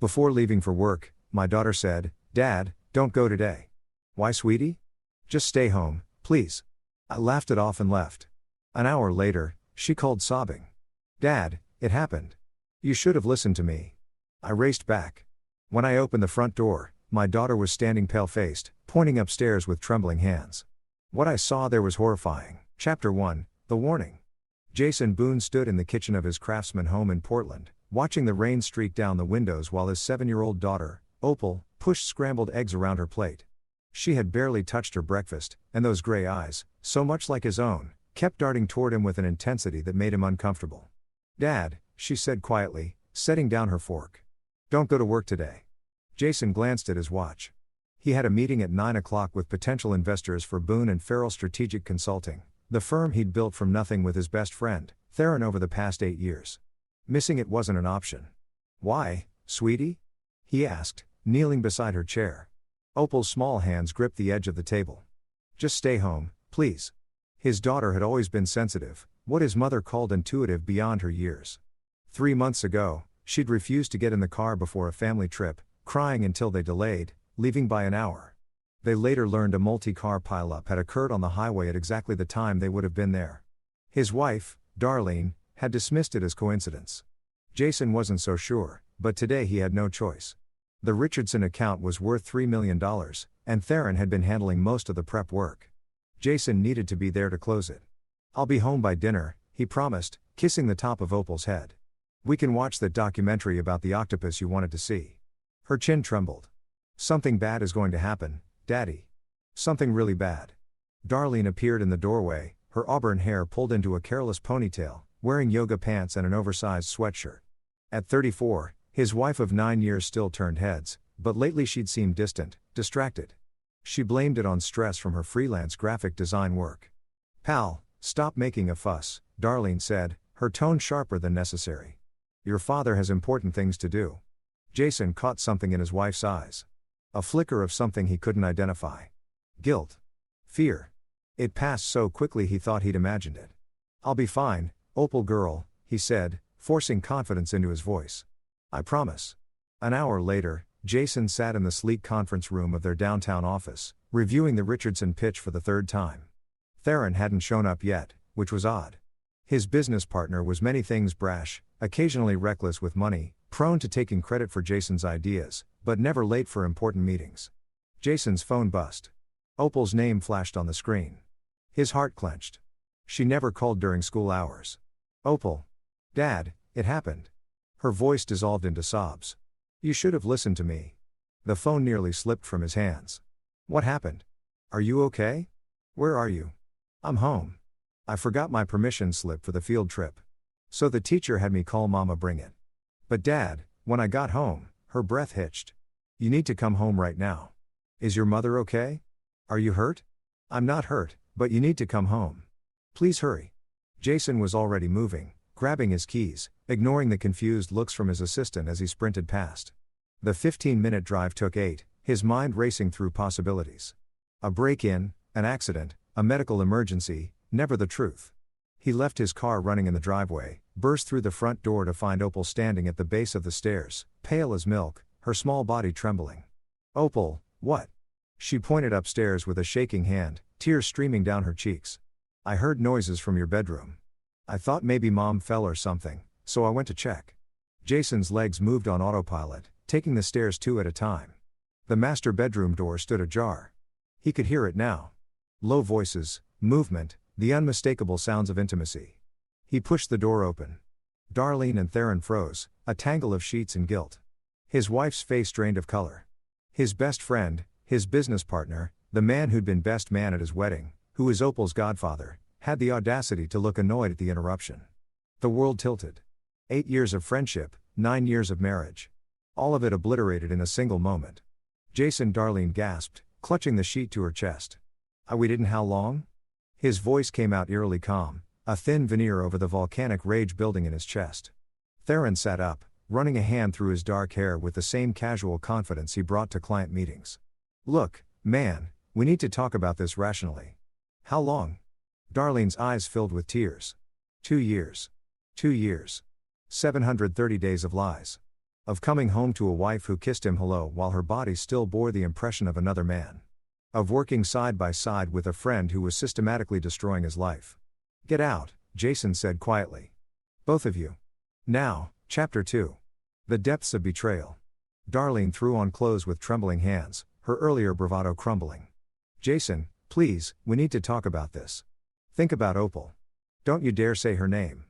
Before leaving for work, my daughter said, "Dad, don't go today." "Why, sweetie? Just stay home, please." I laughed it off and left. An hour later, she called sobbing. "Dad, it happened. You should have listened to me." I raced back. When I opened the front door, my daughter was standing pale-faced, pointing upstairs with trembling hands. What I saw there was horrifying. Chapter 1, The Warning. Jason Boon stood in the kitchen of his craftsman home in Portland, watching the rain streak down the windows while his 7-year-old daughter, Opel, pushed scrambled eggs around her plate. She had barely touched her breakfast, and those gray eyes, so much like his own, kept darting toward him with an intensity that made him uncomfortable. "Dad," she said quietly, setting down her fork. "Don't go to work today." Jason glanced at his watch. He had a meeting at 9 o'clock with potential investors for Boon and Farrell Strategic Consulting, the firm he'd built from nothing with his best friend, Theron, over the past 8 years. Missing it wasn't an option. "Why, sweetie?" he asked, kneeling beside her chair. Opal's small hands gripped the edge of the table. "Just stay home, please." His daughter had always been sensitive, what his mother called intuitive beyond her years. 3 months ago, she'd refused to get in the car before a family trip, crying until they delayed, leaving by an hour. They later learned a multi-car pileup had occurred on the highway at exactly the time they would have been there. His wife, Darlene, had dismissed it as coincidence. Jason wasn't so sure, but today he had no choice. The Richardson account was worth $3 million, and Theron had been handling most of the prep work. Jason needed to be there to close it. "I'll be home by dinner," he promised, kissing the top of Opal's head. "We can watch that documentary about the octopus you wanted to see." Her chin trembled. "Something bad is going to happen, Daddy. Something really bad." Darlene appeared in the doorway, her auburn hair pulled into a careless ponytail, wearing yoga pants and an oversized sweatshirt. At 34, his wife of 9 years still turned heads, but lately she'd seemed distant, distracted. She blamed it on stress from her freelance graphic design work. "Pal, stop making a fuss," Darlene said, her tone sharper than necessary. "Your father has important things to do." Jason caught something in his wife's eyes. A flicker of something he couldn't identify. Guilt. Fear. It passed so quickly he thought he'd imagined it. "I'll be fine, Opal girl," he said, forcing confidence into his voice. "I promise." An hour later, Jason sat in the sleek conference room of their downtown office, reviewing the Richardson pitch for the 3rd time. Theron hadn't shown up yet, which was odd. His business partner was many things: brash, occasionally reckless with money, prone to taking credit for Jason's ideas, but never late for important meetings. Jason's phone buzzed. Opal's name flashed on the screen. His heart clenched. She never called during school hours. "Opal. Dad, it happened." Her voice dissolved into sobs. "You should have listened to me." The phone nearly slipped from his hands. "What happened? Are you okay? Where are you?" "I'm home. I forgot my permission slip for the field trip. So the teacher had me call Mama bring it." "But Dad, when I got home," her breath hitched. "You need to come home right now." "Is your mother okay? Are you hurt?" "I'm not hurt, but you need to come home. Please hurry." Jason was already moving, grabbing his keys, ignoring the confused looks from his assistant as he sprinted past. The 15-minute drive took 8, his mind racing through possibilities. A break-in, an accident, a medical emergency, never the truth. He left his car running in the driveway, burst through the front door to find Opal standing at the base of the stairs, pale as milk, her small body trembling. "Opal, what?" She pointed upstairs with a shaking hand, tears streaming down her cheeks. "I heard noises from your bedroom. I thought maybe Mom fell or something, so I went to check." Jason's legs moved on autopilot, taking the stairs 2 at a time. The master bedroom door stood ajar. He could hear it now. Low voices, movement, the unmistakable sounds of intimacy. He pushed the door open. Darlene and Theron froze, a tangle of sheets and guilt. His wife's face drained of color. His best friend, his business partner, the man who'd been best man at his wedding, who was Opal's godfather, had the audacity to look annoyed at the interruption. The world tilted. 8 years of friendship, 9 years of marriage. All of it obliterated in a single moment. "Jason," Darlene gasped, clutching the sheet to her chest. "We didn't how long?" His voice came out eerily calm, a thin veneer over the volcanic rage building in his chest. Theron sat up, running a hand through his dark hair with the same casual confidence he brought to client meetings. "Look, man, we need to talk about this rationally." "How long?" Darlene's eyes filled with tears. 2 years. 2 years. 730 days of lies. Of coming home to a wife who kissed him hello while her body still bore the impression of another man. Of working side by side with a friend who was systematically destroying his life. Get out, Jason said quietly. Both of you. Now, Chapter 2. The depths of betrayal. Darlene threw on clothes with trembling hands, her earlier bravado crumbling. Jason, please, we need to talk about this. Think about Opel. Don't you dare say her name.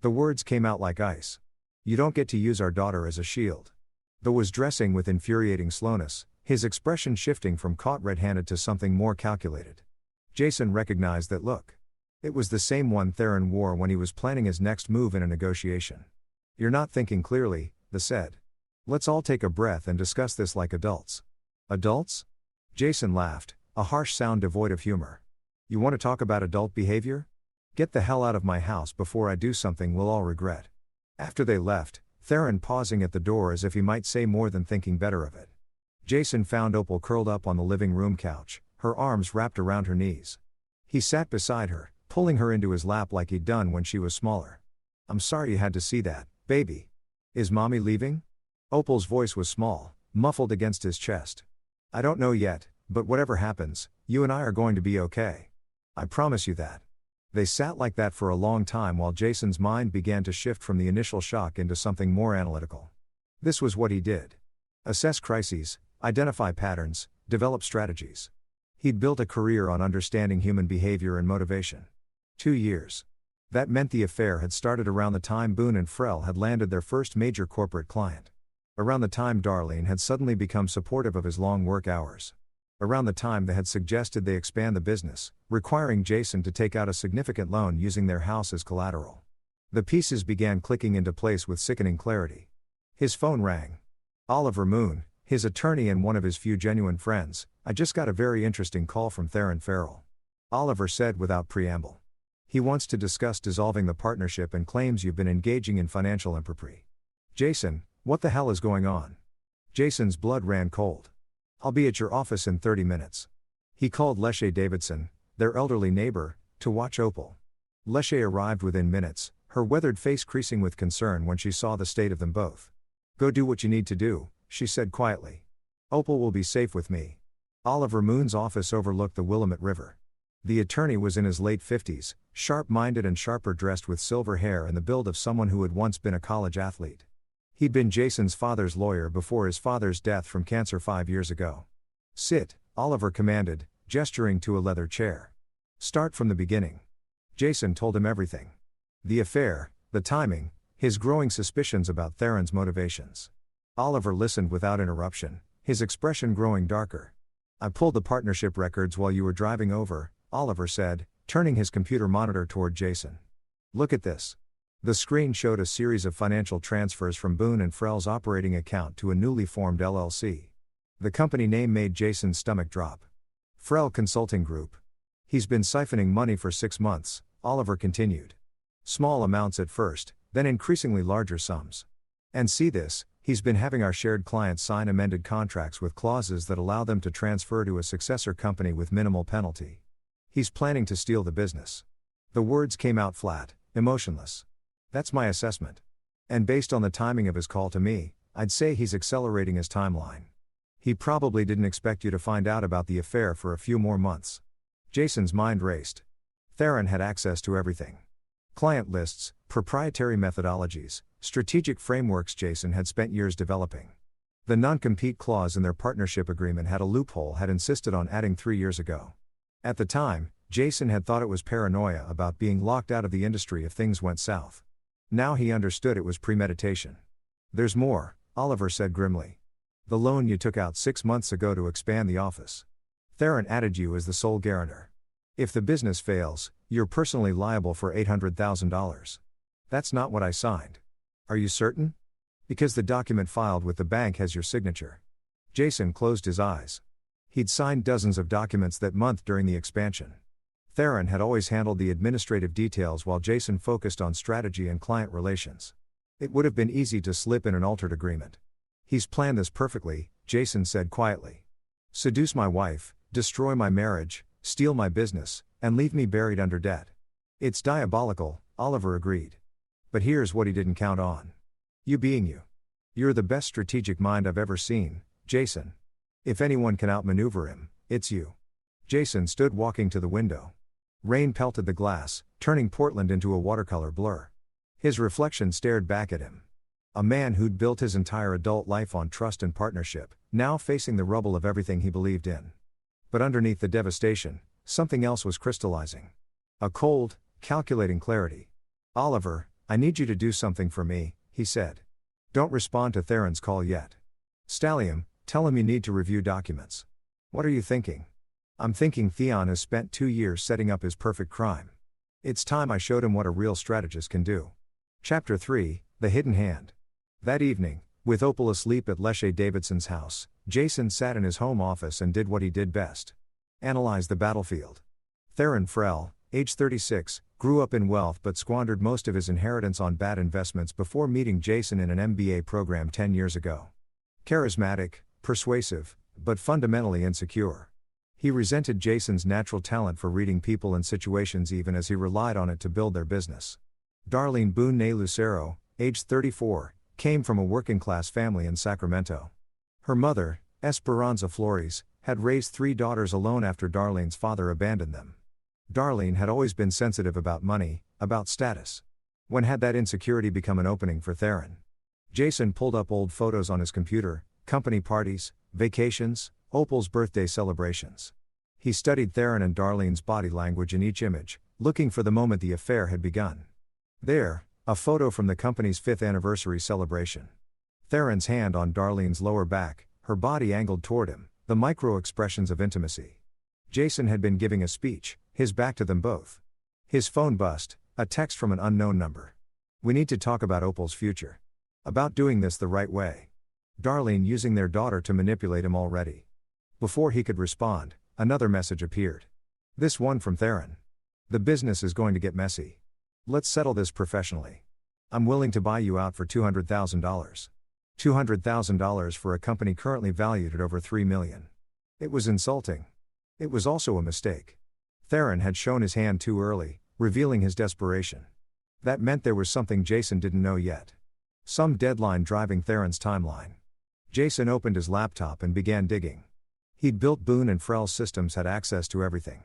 The words came out like ice. You don't get to use our daughter as a shield. Though was dressing with infuriating slowness, his expression shifting from caught red-handed to something more calculated. Jason recognized that look. It was the same one Theron wore when he was planning his next move in a negotiation. You're not thinking clearly, the said. Let's all take a breath and discuss this like adults. Adults? Jason laughed, a harsh sound devoid of humor. You want to talk about adult behavior? Get the hell out of my house before I do something we'll all regret. After they left, Theron pausing at the door as if he might say more than thinking better of it. Jason found Opel curled up on the living room couch, her arms wrapped around her knees. He sat beside her, pulling her into his lap like he'd done when she was smaller. I'm sorry you had to see that, baby. Is mommy leaving? Opel's voice was small, muffled against his chest. I don't know yet, but whatever happens, you and I are going to be okay. I promise you that. They sat like that for a long time while Jason's mind began to shift from the initial shock into something more analytical. This was what he did. Assess crises, identify patterns, develop strategies. He'd built a career on understanding human behavior and motivation. 2 years. That meant the affair had started around the time Boon and Frel had landed their first major corporate client. Around the time Darlene had suddenly become supportive of his long work hours. Around the time they had suggested they expand the business, requiring Jason to take out a significant loan using their house as collateral. The pieces began clicking into place with sickening clarity. His phone rang. Oliver Moon, his attorney and one of his few genuine friends. I just got a very interesting call from Theron Farrell. Oliver said without preamble. He wants to discuss dissolving the partnership and claims you've been engaging in financial impropriety. Jason, what the hell is going on? Jason's blood ran cold. I'll be at your office in 30 minutes. He called Leshe Davidson, their elderly neighbor, to watch Opel. Leshe arrived within minutes, her weathered face creasing with concern when she saw the state of them both. Go do what you need to do, she said quietly. Opel will be safe with me. Oliver Moon's office overlooked the Willamette River. The attorney was in his late 50s, sharp-minded and sharper dressed with silver hair and the build of someone who had once been a college athlete. He'd been Jason's father's lawyer before his father's death from cancer 5 years ago. Sit, Oliver commanded, gesturing to a leather chair. Start from the beginning. Jason told him everything. The affair, the timing, his growing suspicions about Theron's motivations. Oliver listened without interruption, his expression growing darker. I pulled the partnership records while you were driving over, Oliver said, turning his computer monitor toward Jason. Look at this. The screen showed a series of financial transfers from Boon and Frel's operating account to a newly formed LLC. The company name made Jason's stomach drop. Frel Consulting Group. He's been siphoning money for 6 months, Oliver continued. Small amounts at first, then increasingly larger sums. And see this, he's been having our shared clients sign amended contracts with clauses that allow them to transfer to a successor company with minimal penalty. He's planning to steal the business. The words came out flat, emotionless. That's my assessment. And based on the timing of his call to me, I'd say he's accelerating his timeline. He probably didn't expect you to find out about the affair for a few more months. Jason's mind raced. Theron had access to everything. Client lists, proprietary methodologies, strategic frameworks Jason had spent years developing. The non-compete clause in their partnership agreement had a loophole had insisted on adding 3 years ago. At the time, Jason had thought it was paranoia about being locked out of the industry if things went south. Now he understood it was premeditation. There's more, Oliver said grimly. The loan you took out 6 months ago to expand the office. Theron added you as the sole guarantor. If the business fails, you're personally liable for $800,000. That's not what I signed. Are you certain? Because the document filed with the bank has your signature. Jason closed his eyes. He'd signed dozens of documents that month during the expansion. Theron had always handled the administrative details while Jason focused on strategy and client relations. It would have been easy to slip in an altered agreement. He's planned this perfectly, Jason said quietly. Seduce my wife, destroy my marriage, steal my business, and leave me buried under debt. It's diabolical, Oliver agreed. But here's what he didn't count on. You being you. You're the best strategic mind I've ever seen, Jason. If anyone can outmaneuver him, it's you. Jason stood walking to the window. Rain pelted the glass, turning Portland into a watercolor blur. His reflection stared back at him. A man who'd built his entire adult life on trust and partnership, now facing the rubble of everything he believed in. But underneath the devastation, something else was crystallizing. A cold, calculating clarity. "Oliver, I need you to do something for me," he said. "Don't respond to Theron's call yet. Stallium, tell him you need to review documents." "What are you thinking?" "I'm thinking Theon has spent 2 years setting up his perfect crime. It's time I showed him what a real strategist can do." Chapter 3, The Hidden Hand. That evening, with Opel asleep at Leshe Davidson's house, Jason sat in his home office and did what he did best. Analyze the battlefield. Theron Frell, age 36, grew up in wealth but squandered most of his inheritance on bad investments before meeting Jason in an MBA program 10 years ago. Charismatic, persuasive, but fundamentally insecure. He resented Jason's natural talent for reading people and situations even as he relied on it to build their business. Darlene Boon Lucero, age 34, came from a working-class family in Sacramento. Her mother, Esperanza Flores, had raised 3 daughters alone after Darlene's father abandoned them. Darlene had always been sensitive about money, about status. When had that insecurity become an opening for Theron? Jason pulled up old photos on his computer, company parties, vacations, Opel's birthday celebrations. He studied Theron and Darlene's body language in each image, looking for the moment the affair had begun. There, a photo from the company's 5th anniversary celebration. Theron's hand on Darlene's lower back, her body angled toward him, the micro-expressions of intimacy. Jason had been giving a speech, his back to them both. His phone buzzed, a text from an unknown number. "We need to talk about Opel's future. About doing this the right way. Darlene using their daughter to manipulate him already." Before he could respond, another message appeared. This one from Theron. "The business is going to get messy. Let's settle this professionally. I'm willing to buy you out for $200,000. $200,000 for a company currently valued at over $3 million. It was insulting. It was also a mistake. Theron had shown his hand too early, revealing his desperation. That meant there was something Jason didn't know yet. Some deadline driving Theron's timeline. Jason opened his laptop and began digging. He'd built Boon and Frell's systems, had access to everything.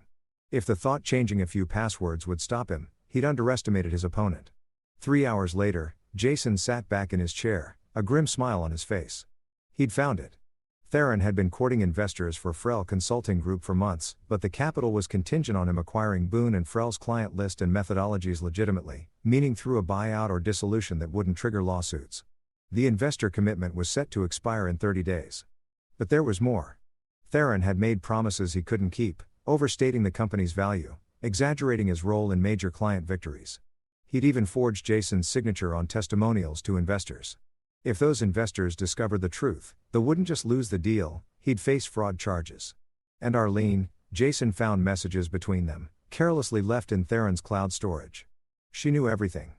If the thought changing a few passwords would stop him, he'd underestimated his opponent. 3 hours later, Jason sat back in his chair, a grim smile on his face. He'd found it. Theron had been courting investors for Frell Consulting Group for months, but the capital was contingent on him acquiring Boon and Frell's client list and methodologies legitimately, meaning through a buyout or dissolution that wouldn't trigger lawsuits. The investor commitment was set to expire in 30 days. But there was more. Theron had made promises he couldn't keep, overstating the company's value, exaggerating his role in major client victories. He'd even forged Jason's signature on testimonials to investors. If those investors discovered the truth, they wouldn't just lose the deal, he'd face fraud charges. And Arlene, Jason found messages between them, carelessly left in Theron's cloud storage. She knew everything.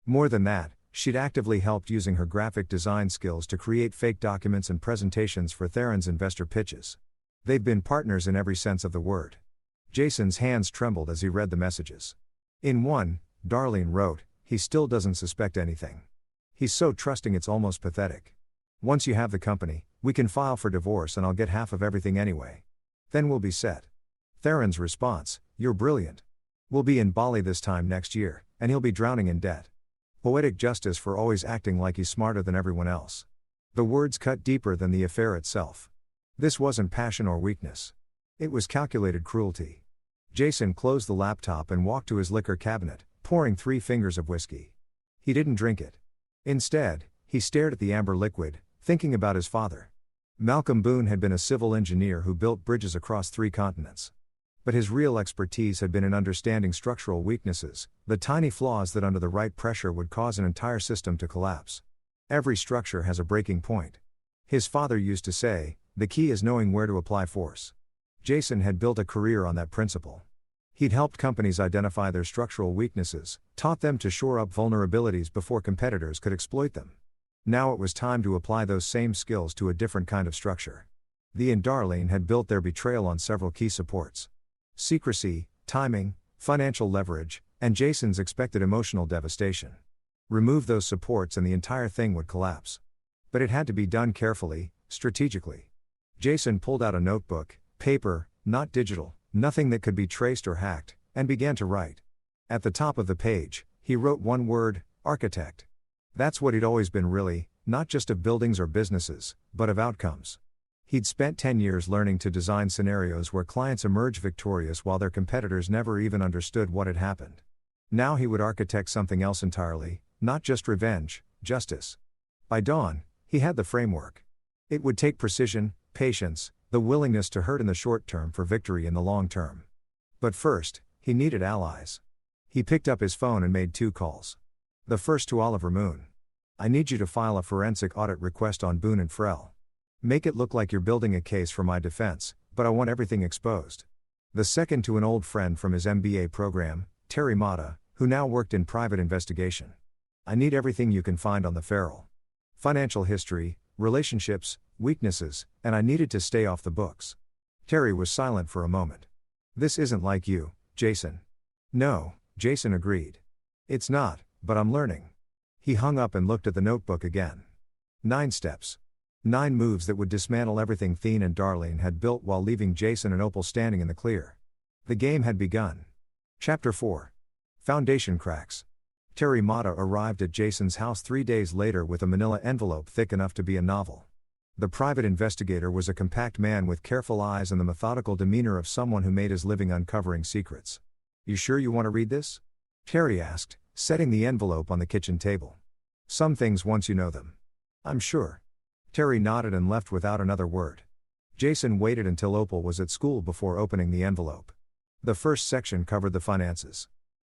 More than that, she'd actively helped using her graphic design skills to create fake documents and presentations for Theron's investor pitches. They'd been partners in every sense of the word. Jason's hands trembled as he read the messages. In one, Darlene wrote, "He still doesn't suspect anything. He's so trusting it's almost pathetic. Once you have the company, we can file for divorce and I'll get half of everything anyway. Then we'll be set." Theron's response, "You're brilliant. We'll be in Bali this time next year, and he'll be drowning in debt." Poetic justice for always acting like he's smarter than everyone else. The words cut deeper than the affair itself. This wasn't passion or weakness. It was calculated cruelty. Jason closed the laptop and walked to his liquor cabinet, pouring 3 fingers of whiskey. He didn't drink it. Instead, he stared at the amber liquid, thinking about his father. Malcolm Boon had been a civil engineer who built bridges across 3 continents. But his real expertise had been in understanding structural weaknesses, the tiny flaws that under the right pressure would cause an entire system to collapse. Every structure has a breaking point. His father used to say, "The key is knowing where to apply force." Jason had built a career on that principle. He'd helped companies identify their structural weaknesses, taught them to shore up vulnerabilities before competitors could exploit them. Now it was time to apply those same skills to a different kind of structure. He and Darlene had built their betrayal on several key supports. Secrecy, timing, financial leverage, and Jason's expected emotional devastation. Remove those supports and the entire thing would collapse. But it had to be done carefully, strategically. Jason pulled out a notebook, paper, not digital, nothing that could be traced or hacked, and began to write. At the top of the page, he wrote one word, architect. That's what he'd always been really, not just of buildings or businesses, but of outcomes. He'd spent 10 years learning to design scenarios where clients emerge victorious while their competitors never even understood what had happened. Now he would architect something else entirely, not just revenge, justice. By dawn, he had the framework. It would take precision, patience, the willingness to hurt in the short term for victory in the long term. But first, he needed allies. He picked up his phone and made 2 calls. The first to Oliver Moon. I need you to file a forensic audit request on Boon and Frell. Make it look like you're building a case for my defense, but I want everything exposed. The second to an old friend from his MBA program, Terry Mata, who now worked in private investigation. I need everything you can find on the Farrell. Financial history, relationships, weaknesses, and I needed to stay off the books. Terry was silent for a moment. This isn't like you, Jason. No, Jason agreed. It's not, but I'm learning. He hung up and looked at the notebook again. 9 steps. 9 moves that would dismantle everything Thien and Darlene had built while leaving Jason and Opel standing in the clear. The game had begun. Chapter 4. Foundation cracks. Terry Mata arrived at Jason's house 3 days later with a manila envelope thick enough to be a novel. The private investigator was a compact man with careful eyes and the methodical demeanor of someone who made his living uncovering secrets. You sure you want to read this? Terry asked, setting the envelope on the kitchen table. Some things once you know them. I'm sure. Terry nodded and left without another word. Jason waited until Opel was at school before opening the envelope. The first section covered the finances.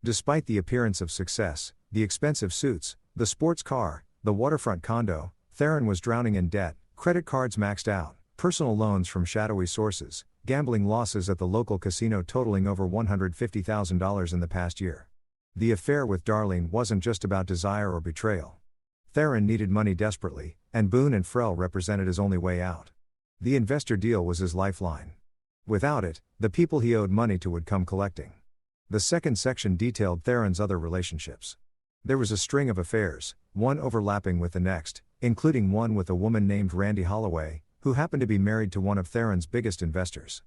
Despite the appearance of success, the expensive suits, the sports car, the waterfront condo, Theron was drowning in debt, credit cards maxed out, personal loans from shadowy sources, gambling losses at the local casino totaling over $150,000 in the past year. The affair with Darlene wasn't just about desire or betrayal. Theron needed money desperately, and Boon and Frell represented his only way out. The investor deal was his lifeline. Without it, the people he owed money to would come collecting. The second section detailed Theron's other relationships. There was a string of affairs, one overlapping with the next, including one with a woman named Randy Holloway, who happened to be married to one of Theron's biggest investors.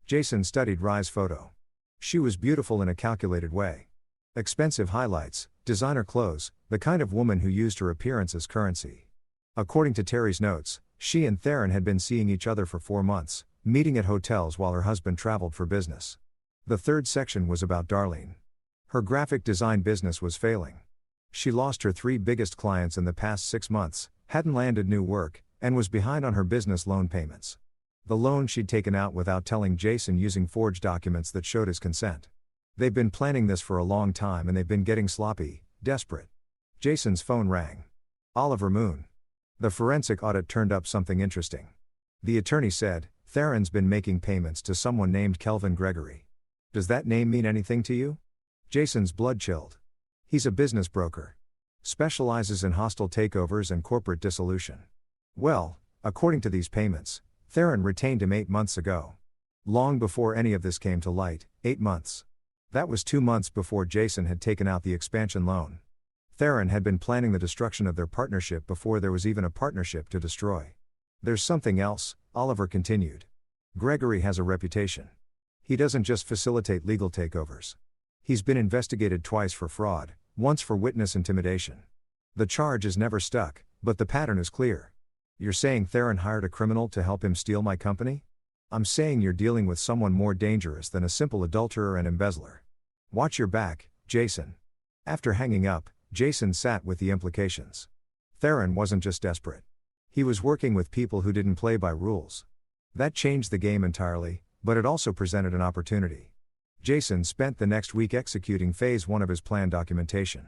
Jason studied Rye's photo. She was beautiful in a calculated way. Expensive highlights, designer clothes, the kind of woman who used her appearance as currency. According to Terry's notes, she and Theron had been seeing each other for 4 months, meeting at hotels while her husband traveled for business. The third section was about Darlene. Her graphic design business was failing. She lost her 3 biggest clients in the past 6 months, hadn't landed new work, and was behind on her business loan payments. The loan she'd taken out without telling Jason using forged documents that showed his consent. They've been planning this for a long time and they've been getting sloppy, desperate. Jason's phone rang. Oliver Moon. The forensic audit turned up something interesting. The attorney said, Theron's been making payments to someone named Kelvin Gregory. Does that name mean anything to you? Jason's blood chilled. He's a business broker. Specializes in hostile takeovers and corporate dissolution. Well, according to these payments, Theron retained him 8 months ago. Long before any of this came to light, 8 months. That was 2 months before Jason had taken out the expansion loan. Theron had been planning the destruction of their partnership before there was even a partnership to destroy. There's something else, Oliver continued. Gregory has a reputation. He doesn't just facilitate legal takeovers. He's been investigated twice for fraud, once for witness intimidation. The charge is never stuck, but the pattern is clear. You're saying Theron hired a criminal to help him steal my company? I'm saying you're dealing with someone more dangerous than a simple adulterer and embezzler. Watch your back, Jason. After hanging up, Jason sat with the implications. Theron wasn't just desperate. He was working with people who didn't play by rules. That changed the game entirely, but it also presented an opportunity. Jason spent the next week executing phase 1 of his plan documentation.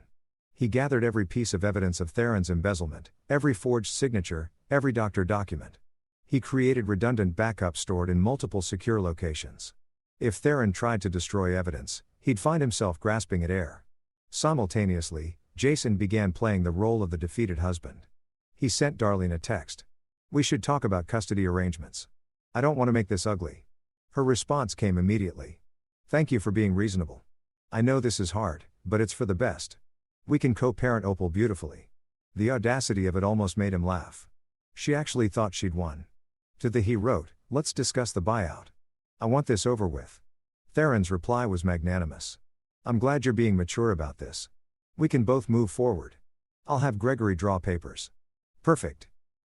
He gathered every piece of evidence of Theron's embezzlement, every forged signature, every doctor document. He created redundant backups stored in multiple secure locations. If Theron tried to destroy evidence, he'd find himself grasping at air. Simultaneously, Jason began playing the role of the defeated husband. He sent Darlene a text. We should talk about custody arrangements. I don't want to make this ugly. Her response came immediately. Thank you for being reasonable. I know this is hard, but it's for the best. We can co-parent Opel beautifully. The audacity of it almost made him laugh. She actually thought she'd won. He wrote, "Let's discuss the buyout. I want this over with." Theron's reply was magnanimous. "I'm glad you're being mature about this. We can both move forward. I'll have Gregory draw papers." Perfect.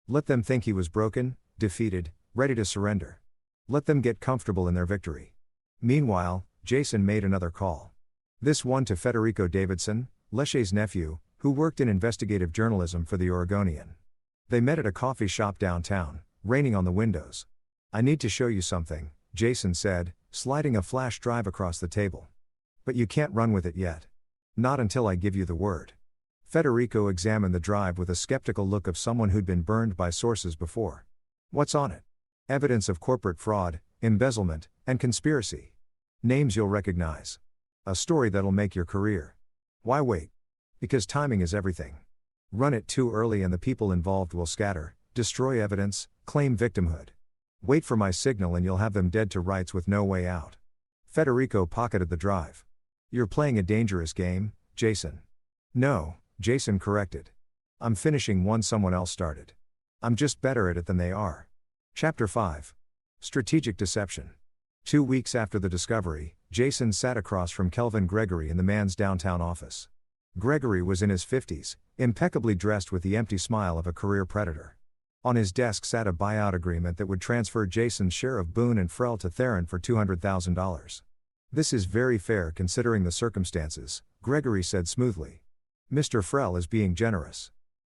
Let them think he was broken, defeated, ready to surrender. Let them get comfortable in their victory. Meanwhile, Jason made another call. This one to Federico Davidson, Leche's nephew, who worked in investigative journalism for the Oregonian. They met at a coffee shop downtown, raining on the windows. "I need to show you something," Jason said, sliding a flash drive across the table. "But you can't run with it yet. Not until I give you the word." Federico examined the drive with a skeptical look of someone who'd been burned by sources before. "What's on it?" "Evidence of corporate fraud, embezzlement, and conspiracy. Names you'll recognize. A story that'll make your career." "Why wait?" "Because timing is everything. Run it too early and the people involved will scatter, destroy evidence, claim victimhood. Wait for my signal and you'll have them dead to rights with no way out." Federico pocketed the drive. "You're playing a dangerous game, Jason." "No," Jason corrected. "I'm finishing one someone else started. I'm just better at it than they are." Chapter 5. Strategic Deception. 2 weeks after the discovery, Jason sat across from Kelvin Gregory in the man's downtown office. Gregory was in his 50s, impeccably dressed with the empty smile of a career predator. On his desk sat a buyout agreement that would transfer Jason's share of Boon and Frell to Theron for $200,000. "This is very fair considering the circumstances," Gregory said smoothly. "Mr. Frell is being generous."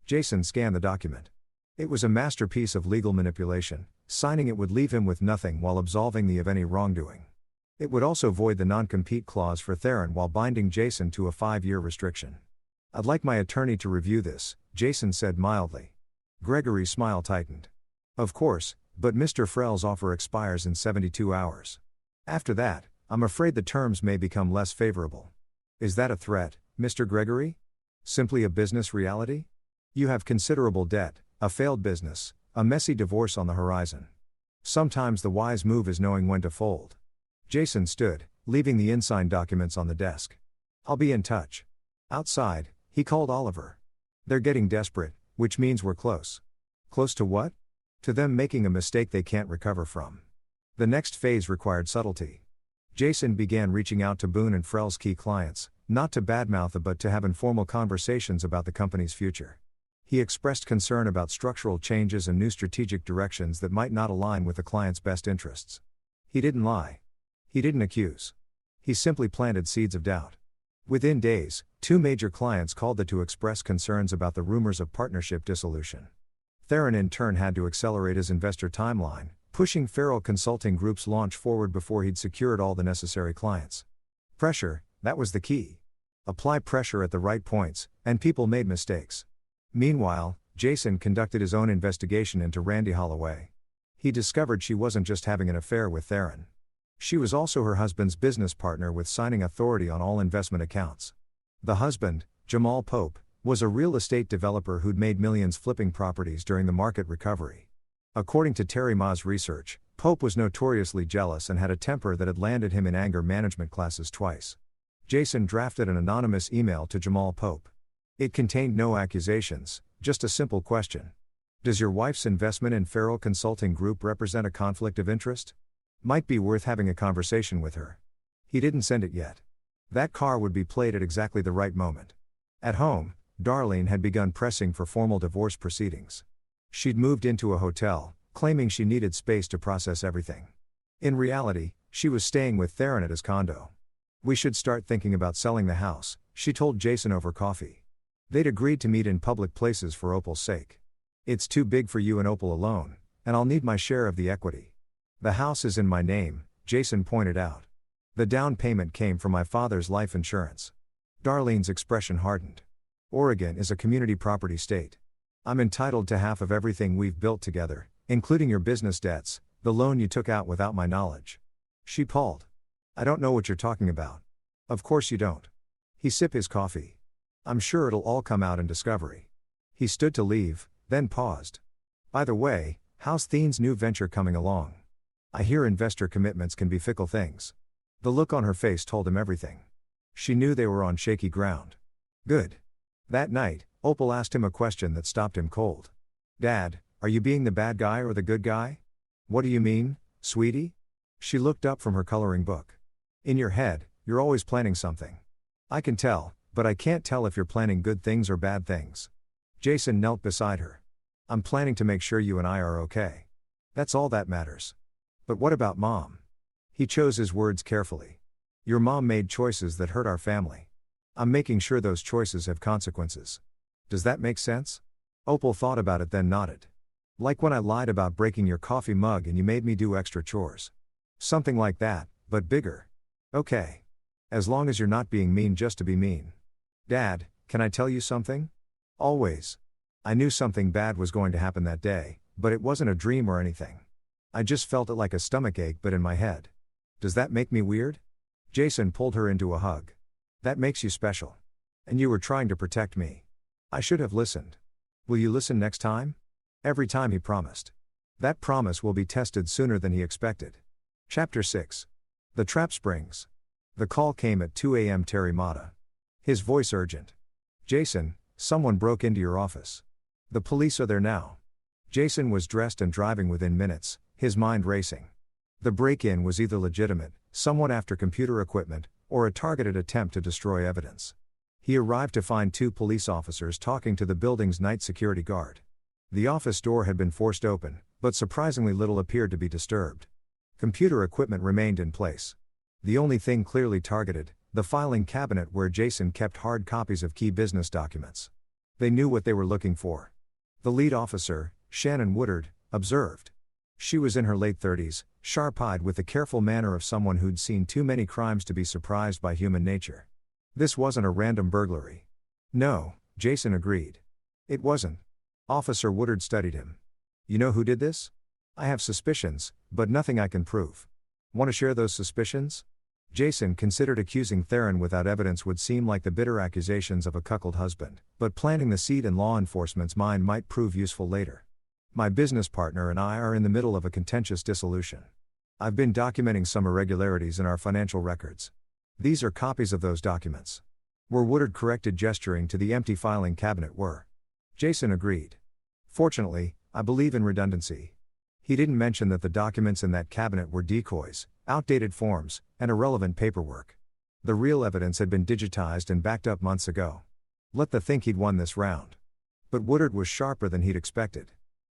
Jason scanned the document. It was a masterpiece of legal manipulation. Signing it would leave him with nothing while absolving the of any wrongdoing. It would also void the non-compete clause for Theron while binding Jason to a 5-year restriction. "I'd like my attorney to review this," Jason said mildly. Gregory's smile tightened. "Of course, but Mr. Frell's offer expires in 72 hours. After that, I'm afraid the terms may become less favorable." "Is that a threat, Mr. Gregory? Simply a business reality? You have considerable debt, a failed business, a messy divorce on the horizon. Sometimes the wise move is knowing when to fold." Jason stood, leaving the unsigned documents on the desk. "I'll be in touch." Outside, he called Oliver. "They're getting desperate, which means we're close." "Close to what?" "To them making a mistake they can't recover from." The next phase required subtlety. Jason began reaching out to Boon and Frell's key clients, not to badmouth but to have informal conversations about the company's future. He expressed concern about structural changes and new strategic directions that might not align with the client's best interests. He didn't lie. He didn't accuse. He simply planted seeds of doubt. Within days, 2 major clients called to express concerns about the rumors of partnership dissolution. Theron in turn had to accelerate his investor timeline, pushing Farrell Consulting Group's launch forward before he'd secured all the necessary clients. Pressure, that was the key. Apply pressure at the right points, and people made mistakes. Meanwhile, Jason conducted his own investigation into Randy Holloway. He discovered she wasn't just having an affair with Theron. She was also her husband's business partner with signing authority on all investment accounts. The husband, Jamal Pope, was a real estate developer who'd made millions flipping properties during the market recovery. According to Terry Ma's research, Pope was notoriously jealous and had a temper that had landed him in anger management classes twice. Jason drafted an anonymous email to Jamal Pope. It contained no accusations, just a simple question. "Does your wife's investment in Farrell Consulting Group represent a conflict of interest? Might be worth having a conversation with her." He didn't send it yet. That car would be played at exactly the right moment. At home, Darlene had begun pressing for formal divorce proceedings. She'd moved into a hotel, claiming she needed space to process everything. In reality, she was staying with Theron at his condo. "We should start thinking about selling the house," she told Jason over coffee. They'd agreed to meet in public places for Opel's sake. "It's too big for you and Opel alone, and I'll need my share of the equity." "The house is in my name," Jason pointed out. "The down payment came from my father's life insurance." Darlene's expression hardened. "Oregon is a community property state. I'm entitled to half of everything we've built together, including your business debts, the loan you took out without my knowledge." She paused. "I don't know what you're talking about." "Of course you don't." He sipped his coffee. "I'm sure it'll all come out in discovery." He stood to leave, then paused. "By the way, how's Thiene's new venture coming along? I hear investor commitments can be fickle things." The look on her face told him everything. She knew they were on shaky ground. "Good." That night, Opel asked him a question that stopped him cold. "Dad, Are you being the bad guy or the good guy? What do you mean, sweetie? She looked up from her coloring book. In your head, you're always planning something. I can tell, but I can't tell if you're planning good things or bad things. Jason knelt beside her. I'm planning to make sure you and I are okay. That's all that matters. But what about Mom? He chose his words carefully. Your mom made choices that hurt our family. I'm making sure those choices have consequences. Does that make sense? Opel thought about it then nodded. Like when I lied about breaking your coffee mug and you made me do extra chores. Something like that, but bigger. Okay. As long as you're not being mean just to be mean. Dad, can I tell you something? Always. I knew something bad was going to happen that day, but it wasn't a dream or anything. I just felt it like a stomachache but in my head. Does that make me weird? Jason pulled her into a hug. That makes you special. And you were trying to protect me. I should have listened. Will you listen next time? Every time, he promised. That promise will be tested sooner than he expected. Chapter 6. The Trap Springs. The call came at 2 a.m. Terry Mata. His voice urgent. Jason, someone broke into your office. The police are there now. Jason was dressed and driving within minutes, his mind racing. The break-in was either legitimate, someone after computer equipment, or a targeted attempt to destroy evidence. He arrived to find 2 police officers talking to the building's night security guard. The office door had been forced open, but surprisingly little appeared to be disturbed. Computer equipment remained in place. The only thing clearly targeted, the filing cabinet where Jason kept hard copies of key business documents. They knew what they were looking for. The lead officer, Shannon Woodard, observed. She was in her late 30s, sharp-eyed with the careful manner of someone who'd seen too many crimes to be surprised by human nature. This wasn't a random burglary. No, Jason agreed. It wasn't. Officer Woodard studied him. You know who did this? I have suspicions, but nothing I can prove. Want to share those suspicions? Jason considered accusing Theron without evidence would seem like the bitter accusations of a cuckold husband, but planting the seed in law enforcement's mind might prove useful later. My business partner and I are in the middle of a contentious dissolution. I've been documenting some irregularities in our financial records. These are copies of those documents. Were Woodard corrected, gesturing to the empty filing cabinet were. Jason agreed. Fortunately, I believe in redundancy. He didn't mention that the documents in that cabinet were decoys, outdated forms, and irrelevant paperwork. The real evidence had been digitized and backed up months ago. Let the think he'd won this round. But Woodard was sharper than he'd expected.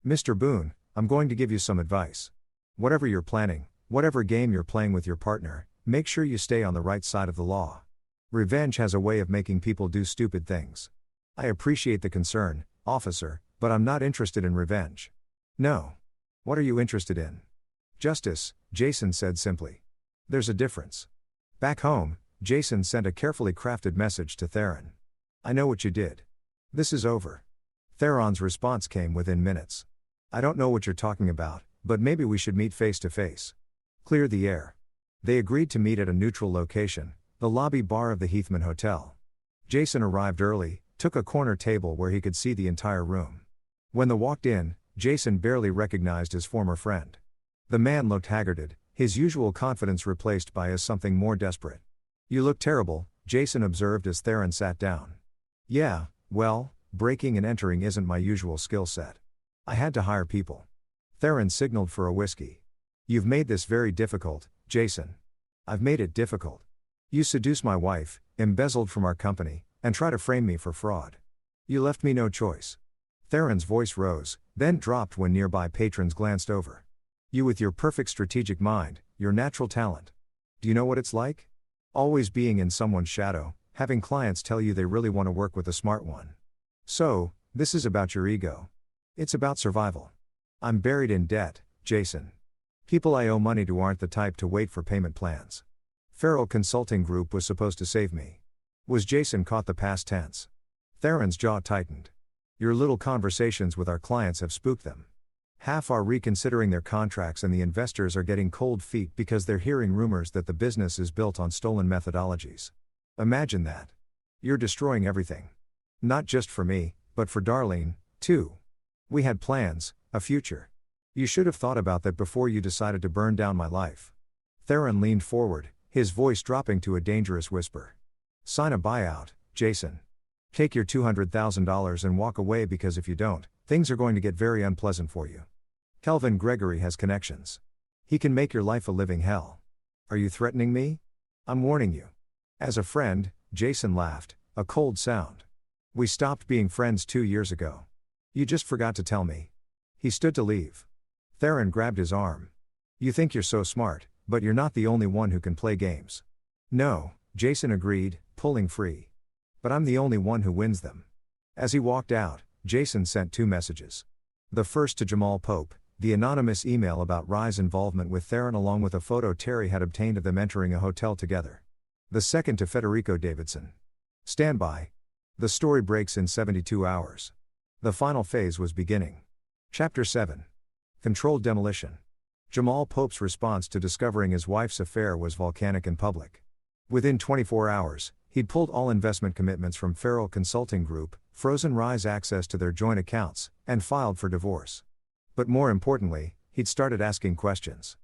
Mr. Boon, I'm going to give you some advice. Whatever you're planning, whatever game you're playing with your partner, make sure you stay on the right side of the law. Revenge has a way of making people do stupid things. I appreciate the concern, officer, but I'm not interested in revenge. No. What are you interested in? Justice, Jason said simply. There's a difference. Back home, Jason sent a carefully crafted message to Theron. I know what you did. This is over. Theron's response came within minutes. I don't know what you're talking about, but maybe we should meet face to face. Clear the air. They agreed to meet at a neutral location, the lobby bar of the Heathman Hotel. Jason arrived early, took a corner table where he could see the entire room. When they walked in, Jason barely recognized his former friend. The man looked haggarded, his usual confidence replaced by something more desperate. You look terrible, Jason observed as Theron sat down. Yeah, well, breaking and entering isn't my usual skill set. I had to hire people. Theron signaled for a whiskey. You've made this very difficult, Jason. I've made it difficult. You seduced my wife, embezzled from our company, and try to frame me for fraud. You left me no choice. Theron's voice rose, then dropped when nearby patrons glanced over. You with your perfect strategic mind, your natural talent. Do you know what it's like? Always being in someone's shadow, having clients tell you they really want to work with a smart one. So, this is about your ego. It's about survival. I'm buried in debt, Jason. People I owe money to aren't the type to wait for payment plans. Farrell Consulting Group was supposed to save me. Was Jason caught the past tense? Theron's jaw tightened. Your little conversations with our clients have spooked them. Half are reconsidering their contracts and the investors are getting cold feet because they're hearing rumors that the business is built on stolen methodologies. Imagine that. You're destroying everything. Not just for me, but for Darlene, too. We had plans, a future. You should have thought about that before you decided to burn down my life. Theron leaned forward, his voice dropping to a dangerous whisper. Sign a buyout, Jason. Take your $200,000 and walk away because if you don't, Things are going to get very unpleasant for you. Gregory has connections. He can make your life a living hell. Are you threatening me? I'm warning you. As a friend, Jason laughed, a cold sound. We stopped being friends 2 years ago. You just forgot to tell me. He stood to leave. Theron grabbed his arm. You think you're so smart, but you're not the only one who can play games. No, Jason agreed, pulling free. But I'm the only one who wins them. As he walked out, Jason sent 2 messages. The first to Jamal Pope, the anonymous email about Rye's involvement with Theron along with a photo Terry had obtained of them entering a hotel together. The second to Federico Davidson. Stand by. The story breaks in 72 hours. The final phase was beginning. Chapter 7. Controlled demolition. Jamal Pope's response to discovering his wife's affair was volcanic and public. Within 24 hours, he'd pulled all investment commitments from Farrell Consulting Group, frozen Rye's access to their joint accounts, and filed for divorce. But more importantly, he'd started asking questions.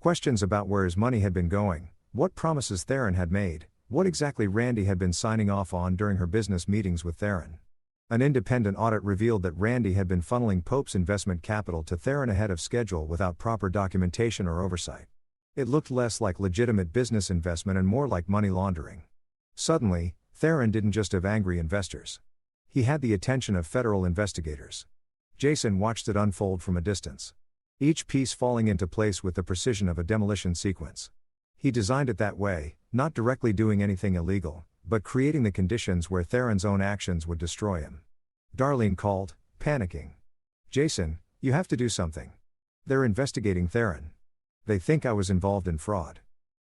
Questions about where his money had been going, what promises Theron had made, what exactly Randy had been signing off on during her business meetings with Theron. An independent audit revealed that Randy had been funneling Pope's investment capital to Theron ahead of schedule without proper documentation or oversight. It looked less like legitimate business investment and more like money laundering. Suddenly, Theron didn't just have angry investors. He had the attention of federal investigators. Jason watched it unfold from a distance. Each piece falling into place with the precision of a demolition sequence. He designed it that way, not directly doing anything illegal, but creating the conditions where Theron's own actions would destroy him. Darlene called, panicking. Jason, you have to do something. They're investigating Theron. They think I was involved in fraud.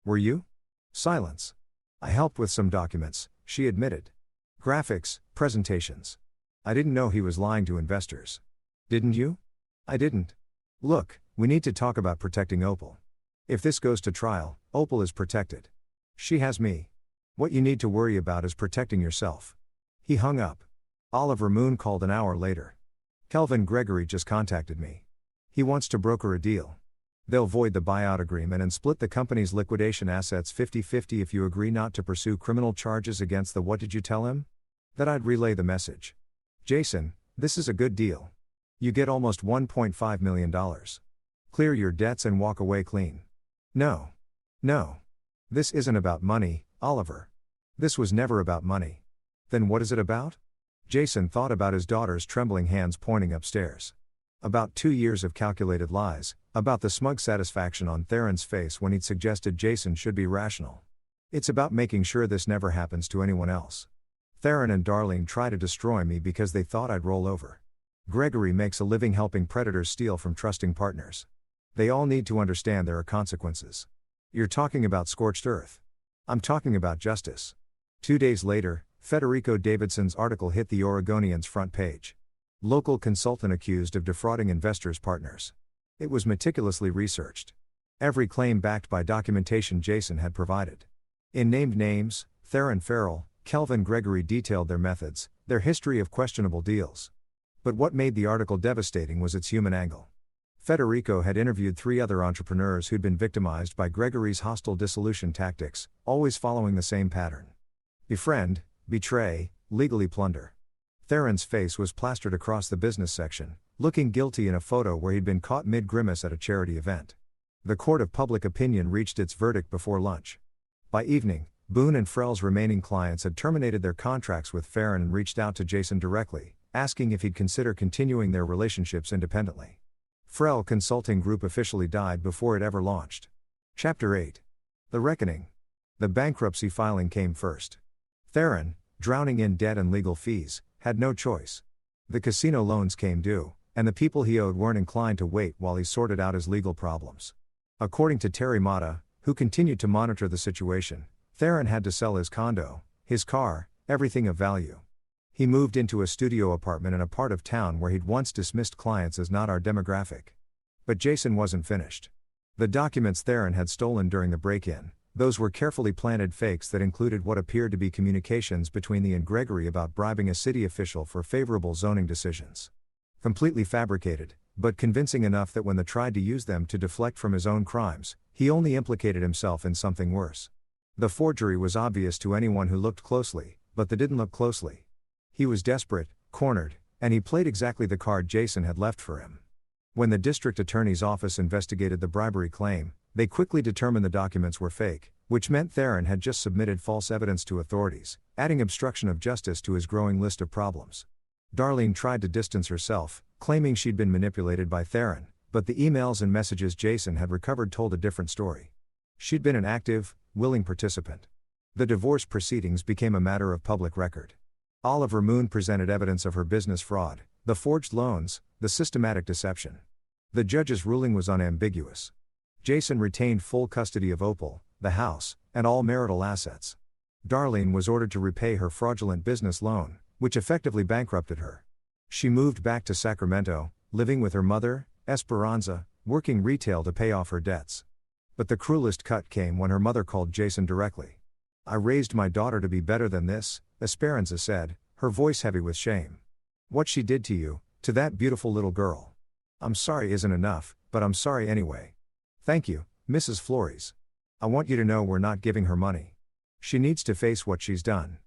Were you? Silence. I helped with some documents, she admitted. Graphics, presentations. I didn't know he was lying to investors. Didn't you? I didn't. Look, we need to talk about protecting Opel. If this goes to trial, Opel is protected. She has me. What you need to worry about is protecting yourself. He hung up. Oliver Moon called an hour later. Gregory just contacted me. He wants to broker a deal. They'll void the buyout agreement and split the company's liquidation assets 50-50 if you agree not to pursue criminal charges against the what did you tell him? That I'd relay the message. Jason, this is a good deal. You get almost $1.5 million. Clear your debts and walk away clean. No. No. This isn't about money, Oliver. This was never about money. Then what is it about? Jason thought about his daughter's trembling hands pointing upstairs. About 2 years of calculated lies, about the smug satisfaction on Theron's face when he'd suggested Jason should be rational. It's about making sure this never happens to anyone else. Theron and Darlene try to destroy me because they thought I'd roll over. Gregory makes a living helping predators steal from trusting partners. They all need to understand there are consequences. You're talking about scorched earth. I'm talking about justice. 2 days later, Federico Davidson's article hit the Oregonian's front page. Local consultant accused of defrauding investors' partners. It was meticulously researched. Every claim backed by documentation Jason had provided. In named names, Theron Farrell, Gregory detailed their methods, their history of questionable deals. But what made the article devastating was its human angle. Federico had interviewed 3 other entrepreneurs who'd been victimized by Gregory's hostile dissolution tactics, always following the same pattern. Befriend, betray, legally plunder. Theron's face was plastered across the business section, looking guilty in a photo where he'd been caught mid-grimace at a charity event. The court of public opinion reached its verdict before lunch. By evening, Boon and Frell's remaining clients had terminated their contracts with Theron and reached out to Jason directly, asking if he'd consider continuing their relationships independently. Farrell Consulting Group officially died before it ever launched. Chapter 8. The Reckoning. The bankruptcy filing came first. Theron, drowning in debt and legal fees, had no choice. The casino loans came due, and the people he owed weren't inclined to wait while he sorted out his legal problems. According to Terry Mata, who continued to monitor the situation, Theron had to sell his condo, his car, everything of value. He moved into a studio apartment in a part of town where he'd once dismissed clients as not our demographic. But Jason wasn't finished. The documents Theron had stolen during the break-in, those were carefully planted fakes that included what appeared to be communications between he and Gregory about bribing a city official for favorable zoning decisions. Completely fabricated, but convincing enough that when they tried to use them to deflect from his own crimes, he only implicated himself in something worse. The forgery was obvious to anyone who looked closely, but they didn't look closely. He was desperate, cornered, and he played exactly the card Jason had left for him. When the district attorney's office investigated the bribery claim, they quickly determined the documents were fake, which meant Theron had just submitted false evidence to authorities, adding obstruction of justice to his growing list of problems. Darlene tried to distance herself, claiming she'd been manipulated by Theron, but the emails and messages Jason had recovered told a different story. She'd been an active, willing participant. The divorce proceedings became a matter of public record. Oliver Moon presented evidence of her business fraud, the forged loans, the systematic deception. The judge's ruling was unambiguous. Jason retained full custody of Opel, the house, and all marital assets. Darlene was ordered to repay her fraudulent business loan, which effectively bankrupted her. She moved back to Sacramento, living with her mother, Esperanza, working retail to pay off her debts. But the cruelest cut came when her mother called Jason directly. "I raised my daughter to be better than this," Esperanza said, her voice heavy with shame. "What she did to you, to that beautiful little girl. I'm sorry isn't enough, but I'm sorry anyway. Thank you, Mrs. Flores. I want you to know we're not giving her money. She needs to face what she's done.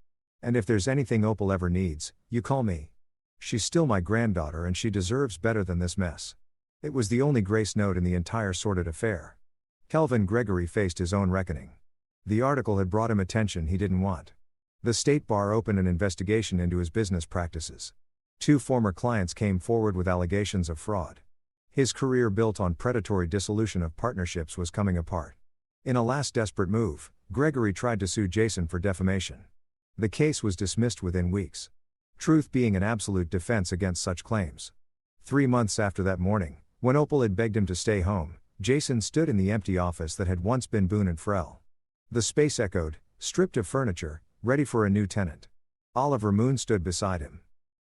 And if there's anything Opel ever needs, you call me. She's still my granddaughter and she deserves better than this mess." It was the only grace note in the entire sordid affair. Kelvin Gregory faced his own reckoning. The article had brought him attention he didn't want. The state bar opened an investigation into his business practices. 2 former clients came forward with allegations of fraud. His career built on predatory dissolution of partnerships was coming apart. In a last desperate move, Gregory tried to sue Jason for defamation. The case was dismissed within weeks. Truth being an absolute defense against such claims. 3 months after that morning, when Opel had begged him to stay home, Jason stood in the empty office that had once been Boon and Frell. The space echoed, stripped of furniture, ready for a new tenant. Oliver Moon stood beside him.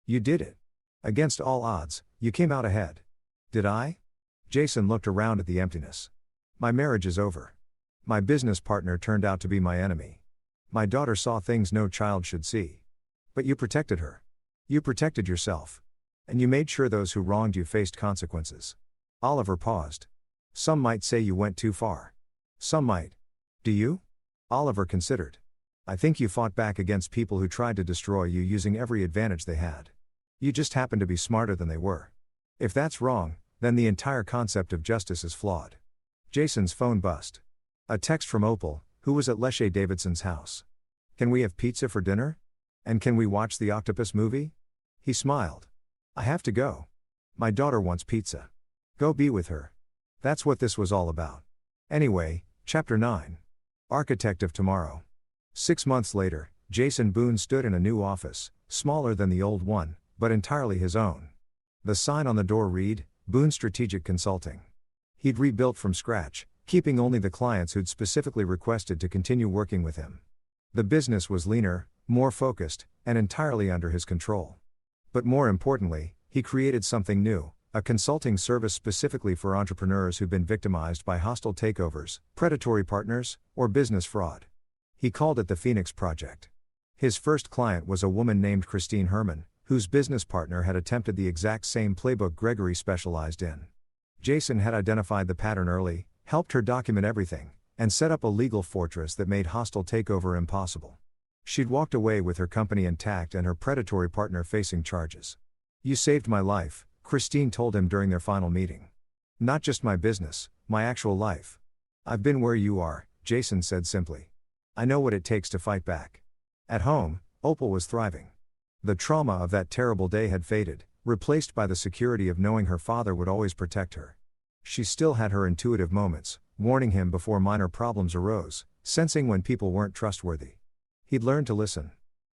"You did it. Against all odds, you came out ahead." "Did I?" Jason looked around at the emptiness. "My marriage is over. My business partner turned out to be my enemy. My daughter saw things no child should see. But you protected her. You protected yourself. And you made sure those who wronged you faced consequences." Oliver paused. "Some might say you went too far. Some might. Do you?" Oliver considered. "I think you fought back against people who tried to destroy you using every advantage they had. You just happened to be smarter than they were. If that's wrong, then the entire concept of justice is flawed." Jason's phone buzzed. A text from Opel, who was at Leshe Davidson's house. "Can we have pizza for dinner? And can we watch the Octopus movie?" He smiled. "I have to go. My daughter wants pizza. Go be with her." That's what this was all about. Anyway, Chapter 9. Architect of Tomorrow. 6 months later, Jason Boon stood in a new office, smaller than the old one, but entirely his own. The sign on the door read, Boon Strategic Consulting. He'd rebuilt from scratch, keeping only the clients who'd specifically requested to continue working with him. The business was leaner, more focused, and entirely under his control. But more importantly, he created something new, a consulting service specifically for entrepreneurs who've been victimized by hostile takeovers, predatory partners, or business fraud. He called it the Phoenix Project. His first client was a woman named Christine Herman, whose business partner had attempted the exact same playbook Gregory specialized in. Jason had identified the pattern early, helped her document everything, and set up a legal fortress that made hostile takeover impossible. She'd walked away with her company intact and her predatory partner facing charges. "You saved my life," Christine told him during their final meeting. "Not just my business, my actual life. I've been where you are," Jason said simply. "I know what it takes to fight back." At home, Opel was thriving. The trauma of that terrible day had faded, replaced by the security of knowing her father would always protect her. She still had her intuitive moments, warning him before minor problems arose, sensing when people weren't trustworthy. He'd learned to listen.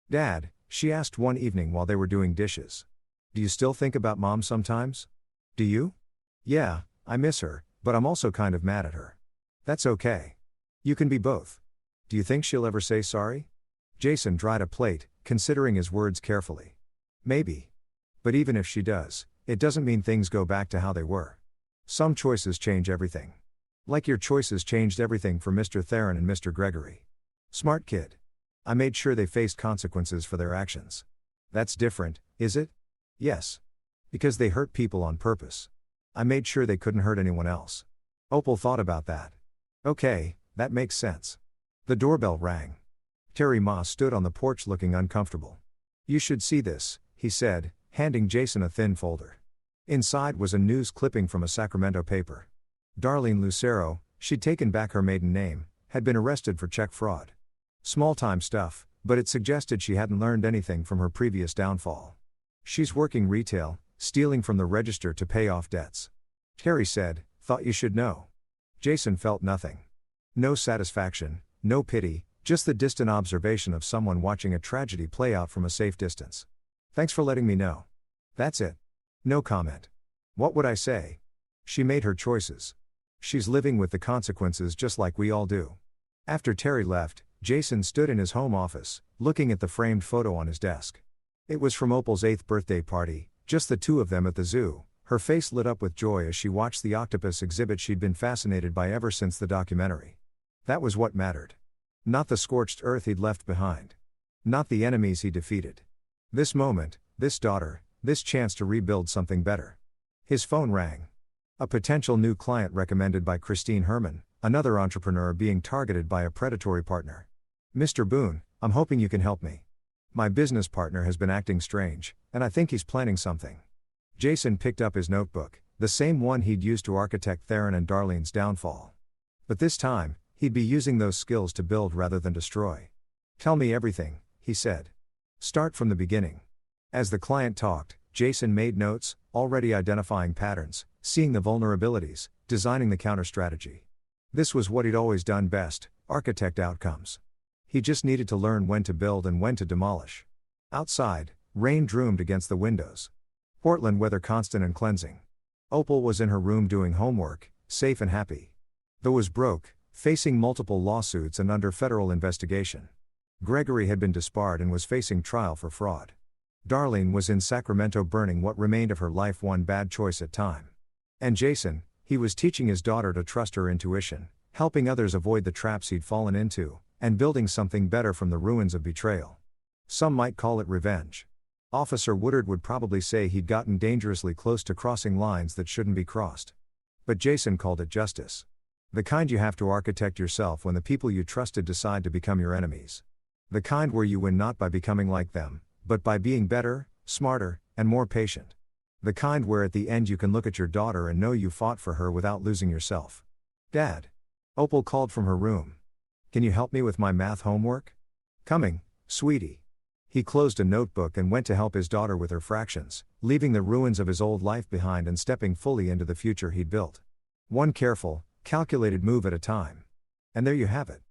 "Dad," she asked one evening while they were doing dishes. "Do you still think about Mom sometimes?" "Do you?" "Yeah, I miss her, but I'm also kind of mad at her." "That's okay. You can be both. Do you think she'll ever say sorry?" Jason dried a plate, considering his words carefully. "Maybe. But even if she does, it doesn't mean things go back to how they were. Some choices change everything. Like your choices changed everything for Mr. Theron and Mr. Gregory. Smart kid. I made sure they faced consequences for their actions." "That's different, is it?" "Yes. Because they hurt people on purpose. I made sure they couldn't hurt anyone else." Opel thought about that. "Okay, that makes sense." The doorbell rang. Terry Ma stood on the porch looking uncomfortable. "You should see this," he said, handing Jason a thin folder. Inside was a news clipping from a Sacramento paper. Darlene Lucero, she'd taken back her maiden name, had been arrested for check fraud. Small-time stuff, but it suggested she hadn't learned anything from her previous downfall. She's working retail, stealing from the register to pay off debts. Terry said, "Thought you should know." Jason felt nothing. No satisfaction, no pity, just the distant observation of someone watching a tragedy play out from a safe distance. "Thanks for letting me know." That's it. No comment. What would I say? She made her choices. She's living with the consequences just like we all do. After Terry left, Jason stood in his home office, looking at the framed photo on his desk. It was from Opel's 8th birthday party, just the two of them at the zoo. Her face lit up with joy as she watched the octopus exhibit she'd been fascinated by ever since the documentary. That was what mattered. Not the scorched earth he'd left behind. Not the enemies he defeated. This moment, this daughter, this chance to rebuild something better. His phone rang. A potential new client recommended by Christine Herman, another entrepreneur being targeted by a predatory partner. "Mr. Boon, I'm hoping you can help me. My business partner has been acting strange, and I think he's planning something." Jason picked up his notebook, the same one he'd used to architect Theron and Darlene's downfall. But this time, he'd be using those skills to build rather than destroy. "Tell me everything," he said. "Start from the beginning." As the client talked, Jason made notes, already identifying patterns, seeing the vulnerabilities, designing the counter-strategy. This was what he'd always done best, architect outcomes. He just needed to learn when to build and when to demolish. Outside, rain droomed against the windows. Portland weather constant and cleansing. Opel was in her room doing homework, safe and happy. Though was broke, facing multiple lawsuits and under federal investigation. Gregory had been disbarred and was facing trial for fraud. Darlene was in Sacramento burning what remained of her life one bad choice at a time. And Jason, he was teaching his daughter to trust her intuition, helping others avoid the traps he'd fallen into, and building something better from the ruins of betrayal. Some might call it revenge. Officer Woodard would probably say he'd gotten dangerously close to crossing lines that shouldn't be crossed. But Jason called it justice. The kind you have to architect yourself when the people you trusted decide to become your enemies. The kind where you win not by becoming like them, but by being better, smarter, and more patient. The kind where at the end you can look at your daughter and know you fought for her without losing yourself. "Dad." Opel called from her room. "Can you help me with my math homework?" "Coming, sweetie." He closed a notebook and went to help his daughter with her fractions, leaving the ruins of his old life behind and stepping fully into the future he'd built. One careful, calculated move at a time. And there you have it.